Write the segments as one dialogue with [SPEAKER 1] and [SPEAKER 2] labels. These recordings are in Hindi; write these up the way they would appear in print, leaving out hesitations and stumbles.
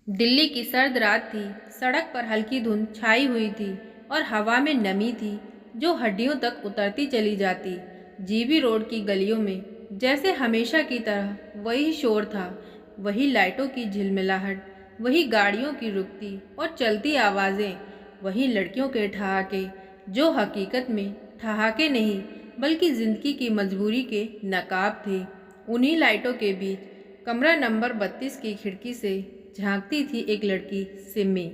[SPEAKER 1] दिल्ली की सर्द रात थी। सड़क पर हल्की धुंध छाई हुई थी और हवा में नमी थी जो हड्डियों तक उतरती चली जाती। जीबी रोड की गलियों में जैसे हमेशा की तरह वही शोर था, वही लाइटों की झिलमिलाहट, वही गाड़ियों की रुकती और चलती आवाज़ें, वही लड़कियों के ठहाके जो हकीकत में ठहाके नहीं बल्कि ज़िंदगी की मजबूरी के नकाब थे। उन्हीं लाइटों के बीच कमरा नंबर 32 की खिड़की से झांकती थी एक लड़की, सिमी।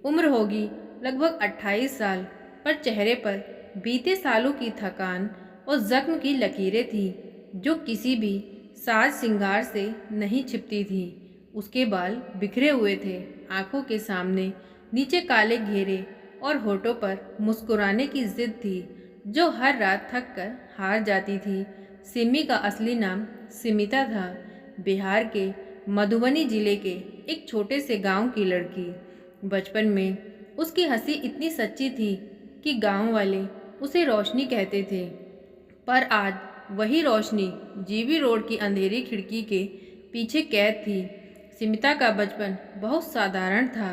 [SPEAKER 1] उम्र होगी लगभग 28 साल, पर चेहरे पर बीते सालों की थकान और जख्म की लकीरें थीं जो किसी भी साज सिंगार से नहीं छिपती थी। उसके बाल बिखरे हुए थे, आंखों के सामने नीचे काले घेरे और होठों पर मुस्कुराने की जिद थी जो हर रात थक कर हार जाती थी। सिमी का असली नाम सिमिता था, बिहार के मधुबनी जिले के एक छोटे से गांव की लड़की। बचपन में उसकी हंसी इतनी सच्ची थी कि गांव वाले उसे रोशनी कहते थे, पर आज वही रोशनी जीबी रोड की अंधेरी खिड़की के पीछे कैद थी। सिमिता का बचपन बहुत साधारण था।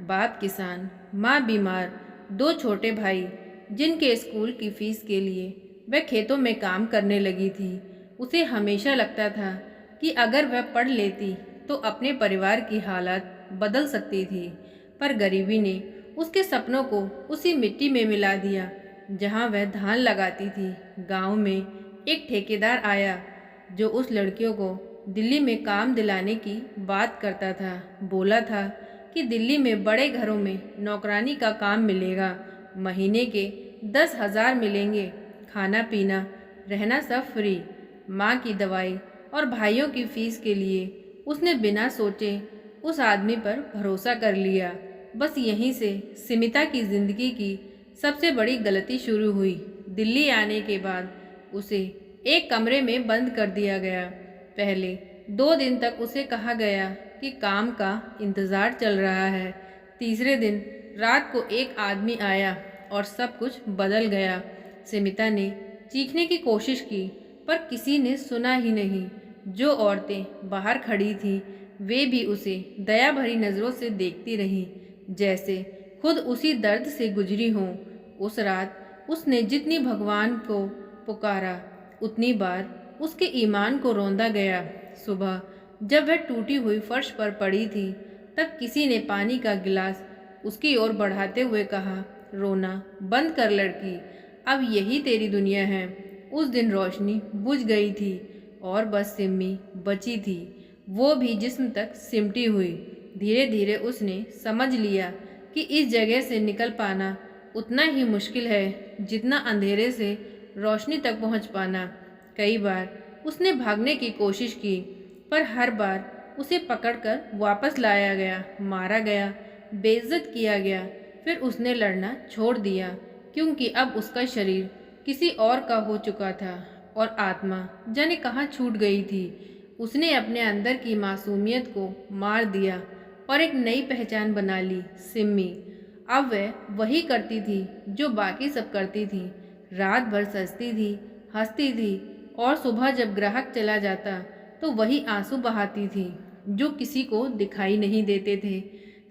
[SPEAKER 1] बाप किसान, माँ बीमार, दो छोटे भाई जिनके स्कूल की फीस के लिए वह खेतों में काम करने लगी थी। उसे हमेशा लगता था कि अगर वह पढ़ लेती तो अपने परिवार की हालत बदल सकती थी, पर गरीबी ने उसके सपनों को उसी मिट्टी में मिला दिया जहां वह धान लगाती थी। गांव में एक ठेकेदार आया जो उस लड़कियों को दिल्ली में काम दिलाने की बात करता था। बोला था कि दिल्ली में बड़े घरों में नौकरानी का काम मिलेगा, महीने के 10,000 मिलेंगे, खाना पीना रहना सब फ्री। माँ की दवाई और भाइयों की फीस के लिए उसने बिना सोचे उस आदमी पर भरोसा कर लिया। बस यहीं से सिमिता की जिंदगी की सबसे बड़ी गलती शुरू हुई। दिल्ली आने के बाद उसे एक कमरे में बंद कर दिया गया। पहले 2 दिन तक उसे कहा गया कि काम का इंतज़ार चल रहा है। तीसरे दिन रात को एक आदमी आया और सब कुछ बदल गया। सिमिता ने चीखने की कोशिश की, पर किसी ने सुना ही नहीं। जो औरतें बाहर खड़ी थीं वे भी उसे दया भरी नज़रों से देखती रहीं, जैसे खुद उसी दर्द से गुजरी हों। उस रात उसने जितनी भगवान को पुकारा उतनी बार उसके ईमान को रौंदा गया। सुबह जब वह टूटी हुई फर्श पर पड़ी थी तब किसी ने पानी का गिलास उसकी ओर बढ़ाते हुए कहा, रोना बंद कर लड़की, अब यही तेरी दुनिया है। उस दिन रोशनी बुझ गई थी और बस सिमी बची थी, वो भी जिस्म तक सिमटी हुई। धीरे धीरे उसने समझ लिया कि इस जगह से निकल पाना उतना ही मुश्किल है जितना अंधेरे से रोशनी तक पहुंच पाना। कई बार उसने भागने की कोशिश की, पर हर बार उसे पकड़कर वापस लाया गया, मारा गया, बेइज्जत किया गया। फिर उसने लड़ना छोड़ दिया क्योंकि अब उसका शरीर किसी और का हो चुका था और आत्मा जाने कहाँ छूट गई थी। उसने अपने अंदर की मासूमियत को मार दिया और एक नई पहचान बना ली, सिमी। अब वह वही करती थी जो बाकी सब करती थी। रात भर सजती थी, हंसती थी और सुबह जब ग्राहक चला जाता तो वही आंसू बहाती थी जो किसी को दिखाई नहीं देते थे।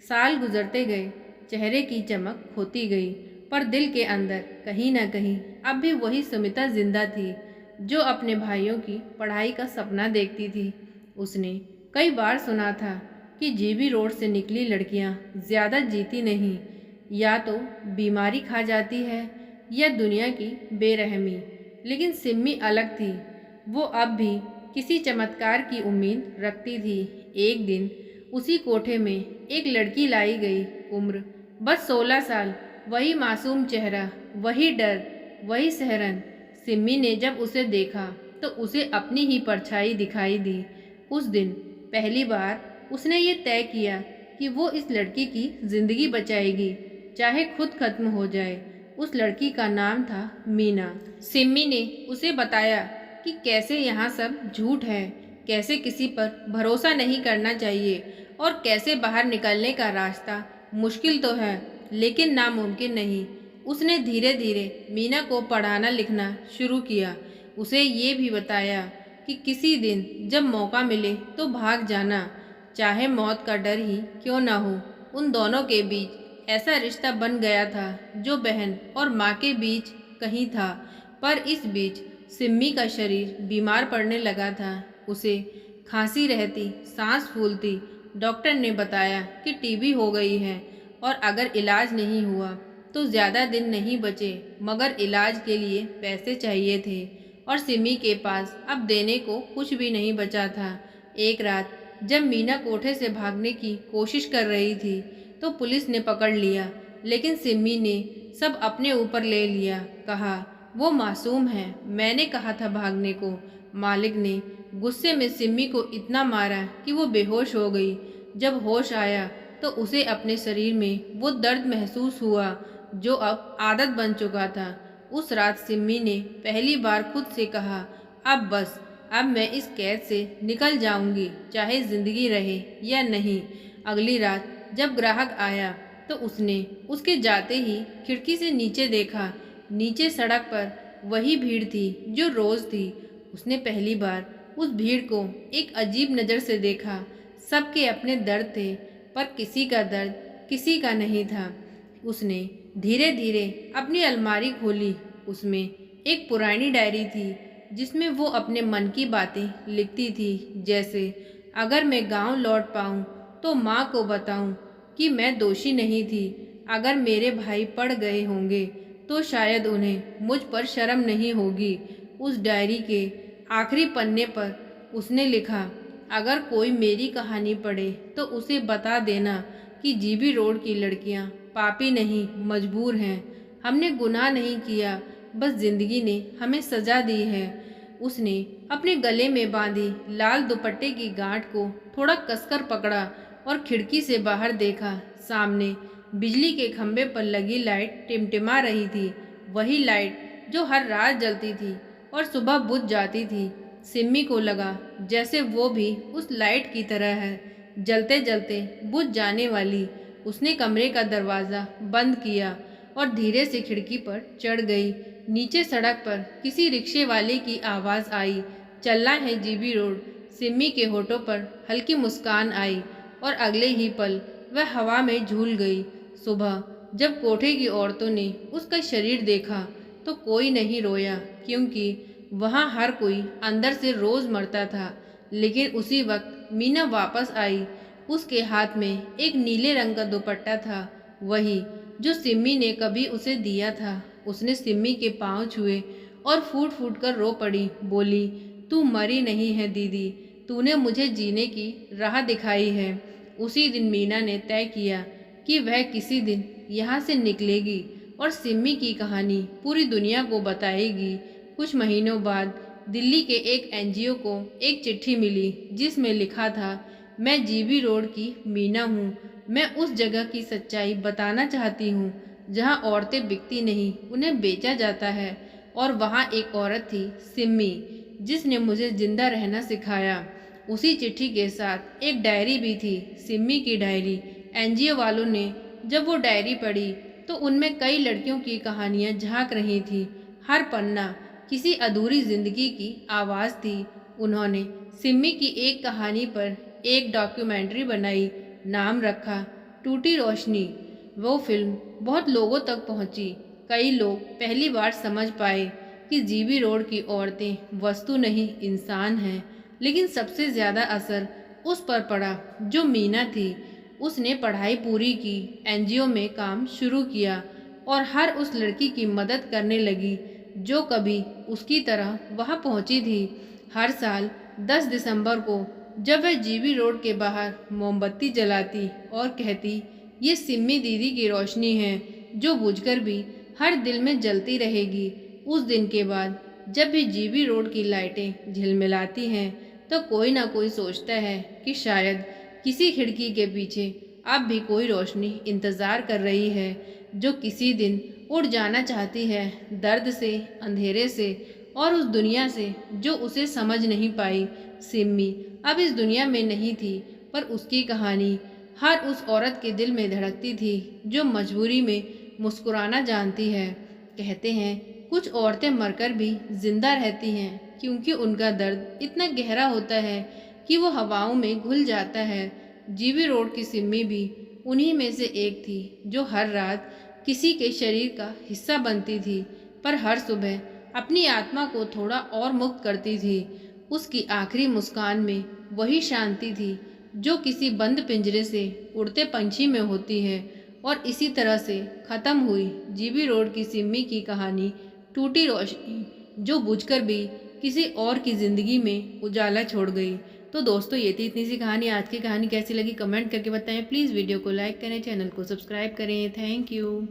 [SPEAKER 1] साल गुजरते गए, चेहरे की चमक खोती गई, पर दिल के अंदर कहीं ना कहीं अब भी वही सुमिता जिंदा थी जो अपने भाइयों की पढ़ाई का सपना देखती थी। उसने कई बार सुना था कि जीबी रोड से निकली लड़कियां ज़्यादा जीती नहीं, या तो बीमारी खा जाती है या दुनिया की बेरहमी। लेकिन सिमी अलग थी। वो अब भी किसी चमत्कार की उम्मीद रखती थी। एक दिन उसी कोठे में एक लड़की लाई गई, उम्र बस 16 साल, वही मासूम चेहरा, वही डर, वही सहरन। सिमी ने जब उसे देखा तो उसे अपनी ही परछाई दिखाई दी। उस दिन पहली बार उसने ये तय किया कि वो इस लड़की की जिंदगी बचाएगी, चाहे खुद खत्म हो जाए। उस लड़की का नाम था मीना। सिमी ने उसे बताया कि कैसे यहाँ सब झूठ है, कैसे किसी पर भरोसा नहीं करना चाहिए और कैसे बाहर निकलने का रास्ता मुश्किल तो है लेकिन नामुमकिन नहीं। उसने धीरे धीरे मीना को पढ़ाना लिखना शुरू किया। उसे ये भी बताया कि किसी दिन जब मौका मिले तो भाग जाना, चाहे मौत का डर ही क्यों ना हो। उन दोनों के बीच ऐसा रिश्ता बन गया था जो बहन और माँ के बीच कहीं था। पर इस बीच सिम्मी का शरीर बीमार पड़ने लगा था। उसे खांसी रहती, सांस फूलती। डॉक्टर ने बताया कि टीबी हो गई है और अगर इलाज नहीं हुआ तो ज़्यादा दिन नहीं बचे। मगर इलाज के लिए पैसे चाहिए थे और सिमी के पास अब देने को कुछ भी नहीं बचा था। एक रात जब मीना कोठे से भागने की कोशिश कर रही थी तो पुलिस ने पकड़ लिया, लेकिन सिमी ने सब अपने ऊपर ले लिया। कहा, वो मासूम है, मैंने कहा था भागने को। मालिक ने गुस्से में सिमी को इतना मारा कि वो बेहोश हो गई। जब होश आया तो उसे अपने शरीर में वो दर्द महसूस हुआ जो अब आदत बन चुका था। उस रात सिम्मी ने पहली बार खुद से कहा, अब बस, अब मैं इस कैद से निकल जाऊंगी, चाहे जिंदगी रहे या नहीं। अगली रात जब ग्राहक आया तो उसने उसके जाते ही खिड़की से नीचे देखा। नीचे सड़क पर वही भीड़ थी जो रोज थी। उसने पहली बार उस भीड़ को एक अजीब नज़र से देखा। सबके अपने दर्द थे, पर किसी का दर्द किसी का नहीं था। उसने धीरे धीरे अपनी अलमारी खोली। उसमें एक पुरानी डायरी थी जिसमें वो अपने मन की बातें लिखती थी, जैसे अगर मैं गांव लौट पाऊँ तो माँ को बताऊँ कि मैं दोषी नहीं थी। अगर मेरे भाई पड़ गए होंगे तो शायद उन्हें मुझ पर शर्म नहीं होगी। उस डायरी के आखिरी पन्ने पर उसने लिखा, अगर कोई मेरी कहानी पढ़े तो उसे बता देना कि जीबी रोड की लड़कियां पापी नहीं, मजबूर हैं। हमने गुनाह नहीं किया, बस जिंदगी ने हमें सजा दी है। उसने अपने गले में बांधी लाल दुपट्टे की गांठ को थोड़ा कसकर पकड़ा और खिड़की से बाहर देखा। सामने बिजली के खंभे पर लगी लाइट टिमटिमा रही थी, वही लाइट जो हर रात जलती थी और सुबह बुझ जाती थी। सिम्मी को लगा जैसे वो भी उस लाइट की तरह है, जलते जलते बुझ जाने वाली। उसने कमरे का दरवाज़ा बंद किया और धीरे से खिड़की पर चढ़ गई। नीचे सड़क पर किसी रिक्शे वाले की आवाज़ आई, चलना है जीबी रोड। सिम्मी के होठों पर हल्की मुस्कान आई और अगले ही पल वह हवा में झूल गई। सुबह जब कोठे की औरतों ने उसका शरीर देखा तो कोई नहीं रोया, क्योंकि वहाँ हर कोई अंदर से रोज़ मरता था। लेकिन उसी वक्त मीना वापस आई। उसके हाथ में एक नीले रंग का दुपट्टा था, वही जो सिम्मी ने कभी उसे दिया था। उसने सिम्मी के पांव छुए और फूट फूट कर रो पड़ी। बोली, तू मरी नहीं है दीदी, तूने मुझे जीने की राह दिखाई है। उसी दिन मीना ने तय किया कि वह किसी दिन यहाँ से निकलेगी और सिम्मी की कहानी पूरी दुनिया को बताएगी। कुछ महीनों बाद दिल्ली के एक एनजीओ को एक चिट्ठी मिली जिसमें लिखा था, मैं जीबी रोड की मीना हूँ। मैं उस जगह की सच्चाई बताना चाहती हूँ जहाँ औरतें बिकती नहीं, उन्हें बेचा जाता है। और वहाँ एक औरत थी, सिम्मी, जिसने मुझे जिंदा रहना सिखाया। उसी चिट्ठी के साथ एक डायरी भी थी, सिम्मी की डायरी। एनजीओ वालों ने जब वो डायरी पढ़ी तो उनमें कई लड़कियों की कहानियाँ झांक रही थी। हर पन्ना किसी अधूरी जिंदगी की आवाज़ थी। उन्होंने सिम्मी की एक कहानी पर एक डॉक्यूमेंट्री बनाई, नाम रखा टूटी रोशनी। वो फिल्म बहुत लोगों तक पहुंची। कई लोग पहली बार समझ पाए कि जीबी रोड की औरतें वस्तु नहीं, इंसान हैं। लेकिन सबसे ज़्यादा असर उस पर पड़ा जो मीना थी। उसने पढ़ाई पूरी की, एनजीओ में काम शुरू किया और हर उस लड़की की मदद करने लगी जो कभी उसकी तरह वहाँ पहुँची थी। हर साल 10 दिसंबर को जब वह जीबी रोड के बाहर मोमबत्ती जलाती और कहती, ये सिम्मी दीदी की रोशनी है जो बुझकर भी हर दिल में जलती रहेगी। उस दिन के बाद जब भी जीबी रोड की लाइटें झिलमिलाती हैं तो कोई ना कोई सोचता है कि शायद किसी खिड़की के पीछे अब भी कोई रोशनी इंतज़ार कर रही है, जो किसी दिन उड़ जाना चाहती है दर्द से, अंधेरे से और उस दुनिया से जो उसे समझ नहीं पाई। सिम्मी अब इस दुनिया में नहीं थी, पर उसकी कहानी हर उस औरत के दिल में धड़कती थी जो मजबूरी में मुस्कुराना जानती है। कहते हैं कुछ औरतें मरकर भी जिंदा रहती हैं क्योंकि उनका दर्द इतना गहरा होता है कि वो हवाओं में घुल जाता है। जीबी रोड की सिम्मी भी उन्हीं में से एक थी जो हर रात किसी के शरीर का हिस्सा बनती थी, पर हर सुबह अपनी आत्मा को थोड़ा और मुक्त करती थी। उसकी आखिरी मुस्कान में वही शांति थी जो किसी बंद पिंजरे से उड़ते पंछी में होती है। और इसी तरह से ख़त्म हुई जीबी रोड की सिम्मी की कहानी, टूटी रोशनी जो बुझकर भी किसी और की ज़िंदगी में उजाला छोड़ गई। तो दोस्तों, ये थी इतनी सी कहानी। आज की कहानी कैसी लगी कमेंट करके बताएं। प्लीज़ वीडियो को लाइक करें, चैनल को सब्सक्राइब करें। Thank you.